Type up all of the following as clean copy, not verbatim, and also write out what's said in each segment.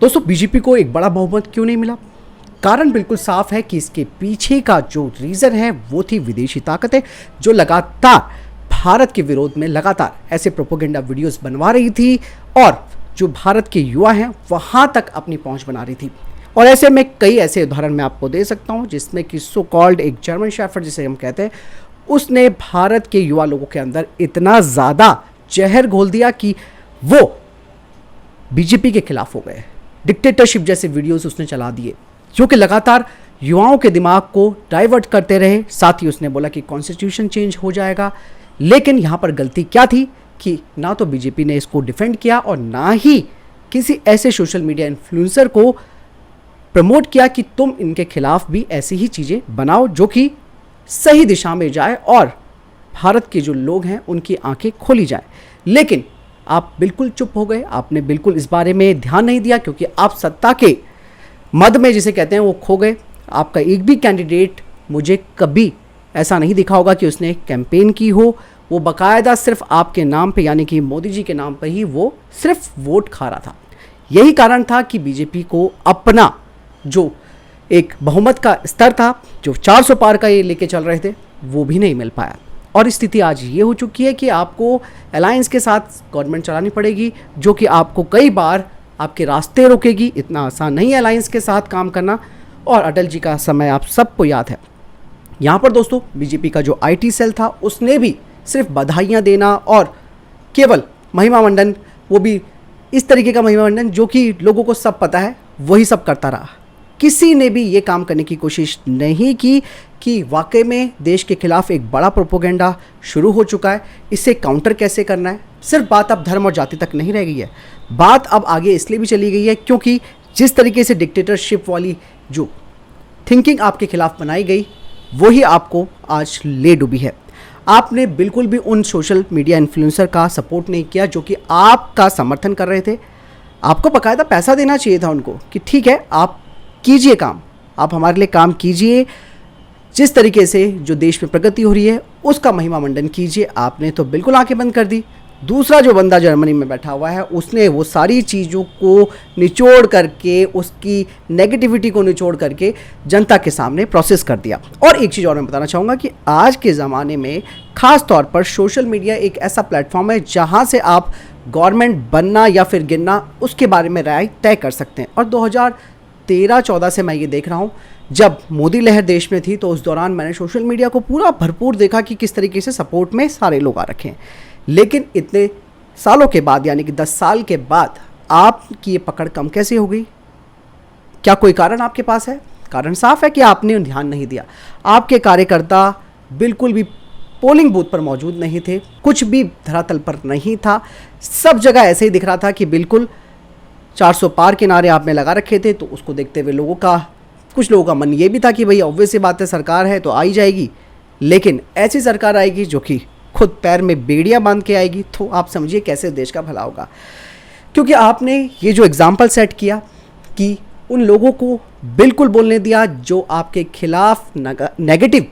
दोस्तों बीजेपी को एक बड़ा बहुमत क्यों नहीं मिला? कारण बिल्कुल साफ है कि इसके पीछे का जो रीज़न है वो थी विदेशी ताकतें, जो लगातार भारत के विरोध में लगातार ऐसे प्रोपेगेंडा वीडियोस बनवा रही थी और जो भारत के युवा हैं वहाँ तक अपनी पहुँच बना रही थी। और ऐसे में कई ऐसे उदाहरण मैं आपको दे सकता हूँ जिसमें कि सो कॉल्ड एक जर्मन शेफर्ड जिसे हम कहते हैं, उसने भारत के युवा लोगों के अंदर इतना ज़्यादा जहर घोल दिया कि वो बीजेपी के खिलाफ हो गए। डिक्टेटरशिप जैसे वीडियोस उसने चला दिए जो कि लगातार युवाओं के दिमाग को डाइवर्ट करते रहे। साथ ही उसने बोला कि कॉन्स्टिट्यूशन चेंज हो जाएगा, लेकिन यहाँ पर गलती क्या थी कि ना तो बीजेपी ने इसको डिफेंड किया और ना ही किसी ऐसे सोशल मीडिया इन्फ्लुएंसर को प्रमोट किया कि तुम इनके खिलाफ भी ऐसी ही चीज़ें बनाओ जो कि सही दिशा में जाए और भारत के जो लोग हैं उनकी आंखें खोली जाए। लेकिन आप बिल्कुल चुप हो गए, आपने बिल्कुल इस बारे में ध्यान नहीं दिया क्योंकि आप सत्ता के मद में जिसे कहते हैं वो खो गए। आपका एक भी कैंडिडेट मुझे कभी ऐसा नहीं दिखा होगा कि उसने कैंपेन की हो, वो बाकायदा सिर्फ आपके नाम पे यानी कि मोदी जी के नाम पर ही वो सिर्फ वोट खा रहा था। यही कारण था कि बीजेपी को अपना जो एक बहुमत का स्तर था, जो 400 पार का ये लेके चल रहे थे, वो भी नहीं मिल पाया। और स्थिति आज ये हो चुकी है कि आपको अलायंस के साथ गवर्नमेंट चलानी पड़ेगी जो कि आपको कई बार आपके रास्ते रोकेगी। इतना आसान नहीं है अलायंस के साथ काम करना। और अटल जी का समय आप सबको याद है। यहाँ पर दोस्तों बीजेपी का जो आईटी सेल था उसने भी सिर्फ बधाइयाँ देना और केवल महिमा मंडन, वो भी इस तरीके का महिमा मंडन जो कि लोगों को सब पता है, वही सब करता रहा। किसी ने भी ये काम करने की कोशिश नहीं की कि वाकई में देश के खिलाफ एक बड़ा प्रोपेगेंडा शुरू हो चुका है, इसे काउंटर कैसे करना है। सिर्फ बात अब धर्म और जाति तक नहीं रह गई है, बात अब आगे इसलिए भी चली गई है क्योंकि जिस तरीके से डिक्टेटरशिप वाली जो थिंकिंग आपके खिलाफ बनाई गई वही आपको आज ले डूबी है। आपने बिल्कुल भी उन सोशल मीडिया इन्फ्लुएंसर का सपोर्ट नहीं किया जो कि आपका समर्थन कर रहे थे। आपको बाकायदा पैसा देना चाहिए था उनको कि ठीक है आप कीजिए काम, आप हमारे लिए काम कीजिए, जिस तरीके से जो देश में प्रगति हो रही है उसका महिमा मंडन कीजिए। आपने तो बिल्कुल आंखें बंद कर दी। दूसरा जो बंदा जर्मनी में बैठा हुआ है उसने वो सारी चीज़ों को निचोड़ करके, उसकी नेगेटिविटी को निचोड़ करके जनता के सामने प्रोसेस कर दिया। और एक चीज़ और मैं बताना चाहूँगा कि आज के ज़माने में ख़ास तौर पर सोशल मीडिया एक ऐसा प्लेटफॉर्म है जहाँ से आप गवर्नमेंट बनना या फिर गिरना उसके बारे में राय तय कर सकते हैं। और 2013-14 से मैं ये देख रहा हूँ, जब मोदी लहर देश में थी तो उस दौरान मैंने सोशल मीडिया को पूरा भरपूर देखा कि किस तरीके से सपोर्ट में सारे लोग आ रखे हैं। लेकिन इतने सालों के बाद यानी कि 10 साल के बाद आपकी ये पकड़ कम कैसे हो गई? क्या कोई कारण आपके पास है? कारण साफ है कि आपने ध्यान नहीं दिया। आपके कार्यकर्ता बिल्कुल भी पोलिंग बूथ पर मौजूद नहीं थे, कुछ भी धरातल पर नहीं था। सब जगह ऐसे ही दिख रहा था कि बिल्कुल 400 पार के नारे आपने लगा रखे थे। तो उसको देखते हुए कुछ लोगों का मन ये भी था कि भाई ऑब्वियस सी बात है, सरकार है तो आ ही जाएगी, लेकिन ऐसी सरकार आएगी जो कि खुद पैर में बेड़ियां बांध के आएगी। तो आप समझिए कैसे देश का भला होगा। क्योंकि आपने ये जो एग्जाम्पल सेट किया कि उन लोगों को बिल्कुल बोलने दिया जो आपके खिलाफ नेगेटिव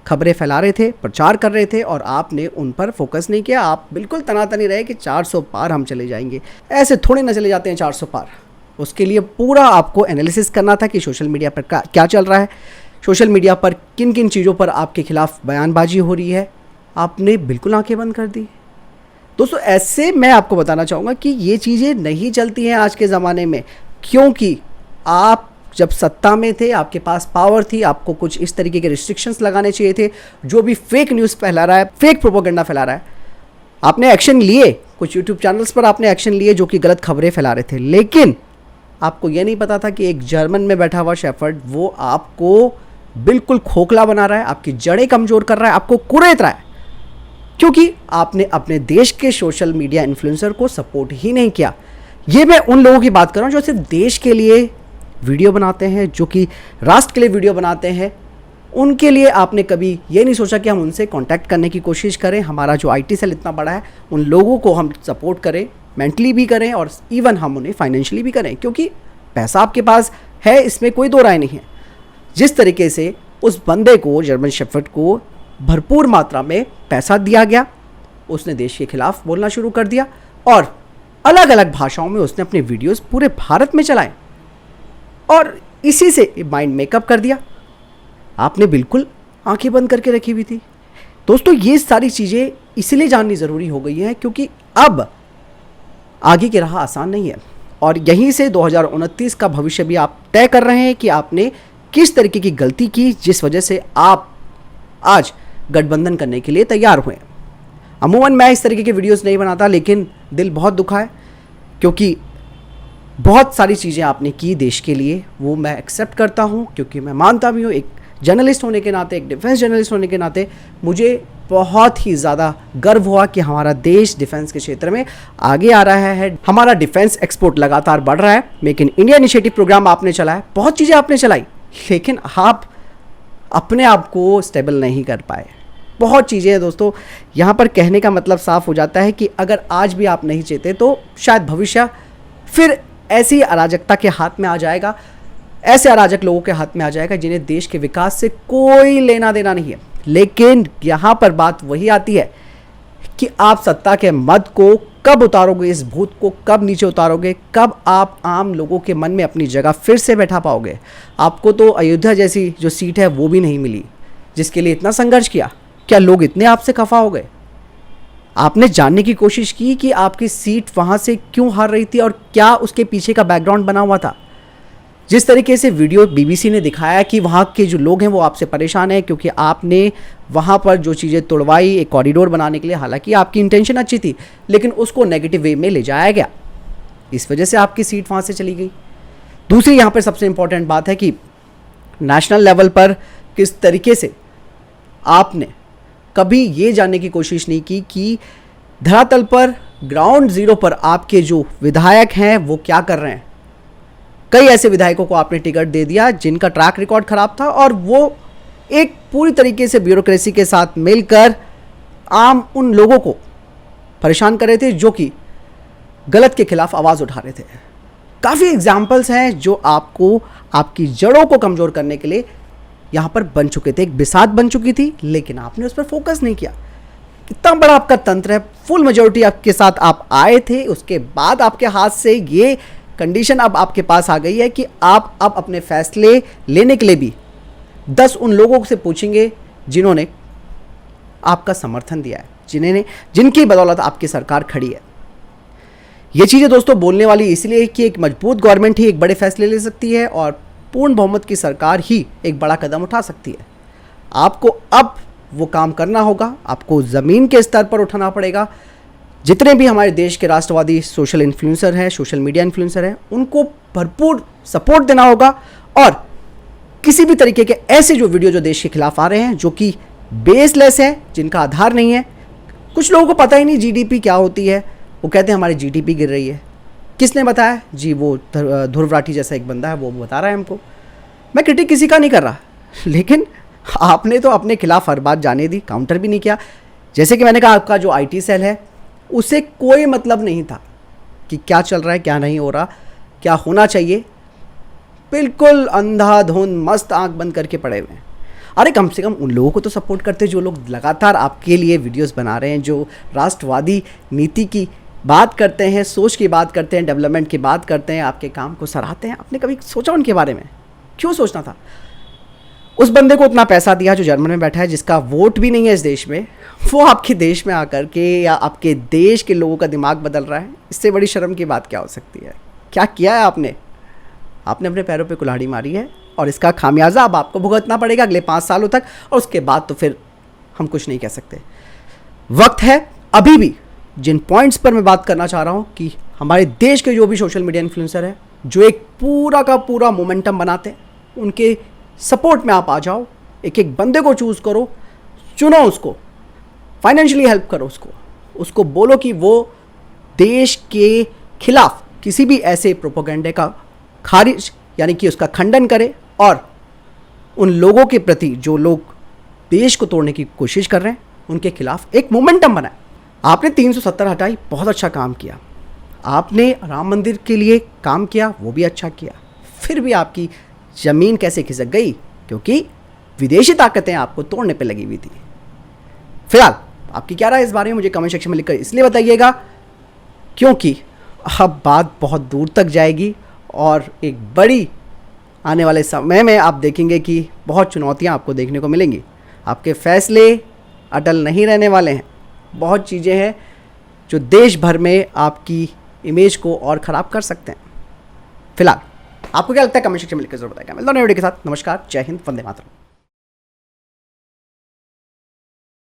खबरें फैला रहे थे, प्रचार कर रहे थे, और आपने उन पर फोकस नहीं किया। आप बिल्कुल तनातनी रहे कि 400 पार हम चले जाएंगे। ऐसे थोड़े ना चले जाते हैं 400 पार। उसके लिए पूरा आपको एनालिसिस करना था कि सोशल मीडिया पर क्या चल रहा है, सोशल मीडिया पर किन किन चीज़ों पर आपके खिलाफ बयानबाजी हो रही है। आपने बिल्कुल आंखें बंद कर दी। दोस्तों ऐसे मैं आपको बताना चाहूँगा कि ये चीज़ें नहीं चलती हैं आज के ज़माने में, क्योंकि आप जब सत्ता में थे, आपके पास पावर थी, आपको कुछ इस तरीके के रिस्ट्रिक्शंस लगाने चाहिए थे। जो भी फेक न्यूज़ फैला रहा है, फेक प्रोपेगेंडा फैला रहा है, आपने एक्शन लिए। कुछ यूट्यूब चैनल्स पर आपने एक्शन लिए जो कि गलत खबरें फैला रहे थे, लेकिन आपको ये नहीं पता था कि एक जर्मन में बैठा हुआ शेफर्ड वो आपको बिल्कुल खोखला बना रहा है, आपकी जड़ें कमज़ोर कर रहा है, आपको कुरेद रहा है, क्योंकि आपने अपने देश के सोशल मीडिया इन्फ्लुएंसर को सपोर्ट ही नहीं किया। ये मैं उन लोगों की बात कर रहा हूँ जो सिर्फ देश के लिए वीडियो बनाते हैं, जो कि राष्ट्र के लिए वीडियो बनाते हैं। उनके लिए आपने कभी ये नहीं सोचा कि हम उनसे कांटेक्ट करने की कोशिश करें। हमारा जो आईटी सेल इतना बड़ा है, उन लोगों को हम सपोर्ट करें, मेंटली भी करें और इवन हम उन्हें फाइनेंशियली भी करें, क्योंकि पैसा आपके पास है, इसमें कोई दो राय नहीं है। जिस तरीके से उस बंदे को, जर्मन शेफर्ड को भरपूर मात्रा में पैसा दिया गया, उसने देश के खिलाफ बोलना शुरू कर दिया और अलग अलग भाषाओं में उसने अपने वीडियोस पूरे भारत में चलाए और इसी से माइंड मेकअप कर दिया। आपने बिल्कुल आंखें बंद करके रखी हुई थी। दोस्तों, ये सारी चीज़ें इसलिए जाननी ज़रूरी हो गई हैं क्योंकि अब आगे की राह आसान नहीं है और यहीं से 2029 का भविष्य भी आप तय कर रहे हैं कि आपने किस तरीके की गलती की जिस वजह से आप आज गठबंधन करने के लिए तैयार हुए। अमूमन मैं इस तरीके के वीडियोस नहीं बनाता, लेकिन दिल बहुत दुखा है क्योंकि बहुत सारी चीज़ें आपने की देश के लिए, वो मैं एक्सेप्ट करता हूँ क्योंकि मैं मानता भी हूँ एक जर्नलिस्ट होने के नाते, एक डिफेंस जर्नलिस्ट होने के नाते मुझे बहुत ही ज़्यादा गर्व हुआ कि हमारा देश डिफेंस के क्षेत्र में आगे आ रहा है। हमारा डिफेंस एक्सपोर्ट लगातार बढ़ रहा है। Make in India initiative program आपने चलाया, बहुत चीज़ें आपने चलाई, लेकिन आप अपने आप को स्टेबल नहीं कर पाए। बहुत चीज़ें हैं दोस्तों, यहाँ पर कहने का मतलब साफ हो जाता है कि अगर आज भी आप नहीं चाहते तो शायद भविष्य फिर ऐसी अराजकता के हाथ में आ जाएगा, ऐसे अराजक लोगों के हाथ में आ जाएगा जिन्हें देश के विकास से कोई लेना देना नहीं है। लेकिन यहाँ पर बात वही आती है कि आप सत्ता के मद को कब उतारोगे, इस भूत को कब नीचे उतारोगे, कब आप आम लोगों के मन में अपनी जगह फिर से बैठा पाओगे। आपको तो अयोध्या जैसी जो सीट है वो भी नहीं मिली जिसके लिए इतना संघर्ष किया। क्या लोग इतने आपसे खफा हो गए? आपने जानने की कोशिश की कि आपकी सीट वहाँ से क्यों हार रही थी और क्या उसके पीछे का बैकग्राउंड बना हुआ था। जिस तरीके से वीडियो बीबीसी ने दिखाया कि वहाँ के जो लोग हैं वो आपसे परेशान हैं क्योंकि आपने वहाँ पर जो चीज़ें तोड़वाई एक कॉरिडोर बनाने के लिए, हालांकि आपकी इंटेंशन अच्छी थी लेकिन उसको नेगेटिव वे में ले जाया गया, इस वजह से आपकी सीट वहाँ से चली गई। दूसरी यहाँ पर सबसे इंपॉर्टेंट बात है कि नेशनल लेवल पर किस तरीके से आपने कभी ये जानने की कोशिश नहीं की कि धरातल पर ग्राउंड जीरो पर आपके जो विधायक हैं वो क्या कर रहे हैं। कई ऐसे विधायकों को आपने टिकट दे दिया जिनका ट्रैक रिकॉर्ड खराब था और वो एक पूरी तरीके से ब्यूरोक्रेसी के साथ मिलकर आम उन लोगों को परेशान कर रहे थे जो कि गलत के खिलाफ आवाज़ उठा रहे थे। काफ़ी एग्जाम्पल्स हैं जो आपको आपकी जड़ों को कमज़ोर करने के लिए यहाँ पर बन चुके थे। एक बिसात बन चुकी थी लेकिन आपने उस पर फोकस नहीं किया। इतना बड़ा आपका तंत्र है, फुल मेजोरिटी आपके साथ आप आए थे, उसके बाद आपके हाथ से ये कंडीशन अब आपके पास आ गई है कि आप अब अपने फैसले लेने के लिए भी 10 उन लोगों से पूछेंगे जिन्होंने आपका समर्थन दिया है, जिनकी बदौलत आपकी सरकार खड़ी है। ये चीज़ें दोस्तों बोलने वाली इसलिए कि एक मजबूत गवर्नमेंट ही एक बड़े फैसले ले सकती है और पूर्ण बहुमत की सरकार ही एक बड़ा कदम उठा सकती है। आपको अब वो काम करना होगा, आपको ज़मीन के स्तर पर उठाना पड़ेगा। जितने भी हमारे देश के राष्ट्रवादी सोशल इन्फ्लुएंसर हैं, सोशल मीडिया इन्फ्लुएंसर हैं, उनको भरपूर सपोर्ट देना होगा और किसी भी तरीके के ऐसे जो वीडियो जो देश के खिलाफ आ रहे हैं जो कि बेसलेस है, जिनका आधार नहीं है। कुछ लोगों को पता ही नहीं जीडीपी क्या होती है, वो कहते हैं हमारी जीडीपी गिर रही है। किसने बताया जी? वो ध्रुव राठी जैसा एक बंदा है वो बता रहा है हमको। मैं क्रिटिक किसी का नहीं कर रहा, लेकिन आपने तो अपने खिलाफ हर बात जाने दी, काउंटर भी नहीं किया। जैसे कि मैंने कहा, आपका जो आईटी सेल है उसे कोई मतलब नहीं था कि क्या चल रहा है, क्या नहीं हो रहा, क्या होना चाहिए। बिल्कुल अंधाधुंध मस्त आंख बंद करके पड़े हुए हैं। अरे कम से कम उन लोगों को तो सपोर्ट करते जो लोग लगातार आपके लिए वीडियोस बना रहे हैं, जो राष्ट्रवादी नीति की बात करते हैं, सोच की बात करते हैं, डेवलपमेंट की बात करते हैं, आपके काम को सराहते हैं। आपने कभी सोचा उनके बारे में? क्यों सोचना था? उस बंदे को उतना पैसा दिया जो जर्मन में बैठा है, जिसका वोट भी नहीं है इस देश में, वो आपके देश में आकर के या आपके देश के लोगों का दिमाग बदल रहा है। इससे बड़ी शर्म की बात क्या हो सकती है? क्या किया है आपने? आपने अपने पैरों पे कुल्हाड़ी मारी है और इसका खामियाजा अब आपको भुगतना पड़ेगा अगले 5 सालों तक, और उसके बाद तो फिर हम कुछ नहीं कह सकते। वक्त है अभी भी जिन पॉइंट्स पर मैं बात करना चाह रहा हूँ कि हमारे देश के जो भी सोशल मीडिया इन्फ्लुएंसर हैं, जो एक पूरा का पूरा मोमेंटम बनाते हैं, उनके सपोर्ट में आप आ जाओ। एक एक बंदे को चूज़ करो, चुनो उसको, फाइनेंशियली हेल्प करो उसको बोलो कि वो देश के खिलाफ किसी भी ऐसे प्रोपेगेंडे का खारिज यानी कि उसका खंडन करे और उन लोगों के प्रति जो लोग देश को तोड़ने की कोशिश कर रहे हैं उनके खिलाफ एक मोमेंटम बनाए। आपने 370 हटाई, बहुत अच्छा काम किया। आपने राम मंदिर के लिए काम किया, वो भी अच्छा किया। फिर भी आपकी ज़मीन कैसे खिसक गई? क्योंकि विदेशी ताकतें आपको तोड़ने पे लगी हुई थी। फिलहाल आपकी क्या राय इस बारे में मुझे कमेंट सेक्शन में लिखकर इसलिए बताइएगा क्योंकि अब बात बहुत दूर तक जाएगी और एक बड़ी आने वाले समय में आप देखेंगे कि बहुत चुनौतियां आपको देखने को मिलेंगी। आपके फैसले अटल नहीं रहने वाले हैं। बहुत चीज़ें हैं जो देश भर में आपकी इमेज को और ख़राब कर सकते हैं। फिलहाल आपको क्या लगता है कमेंट सेक्शन में लिखकर जरूर बताएगा। मिलता हूं नए वीडियो के साथ। नमस्कार, जय हिंद, वंदे मातरम।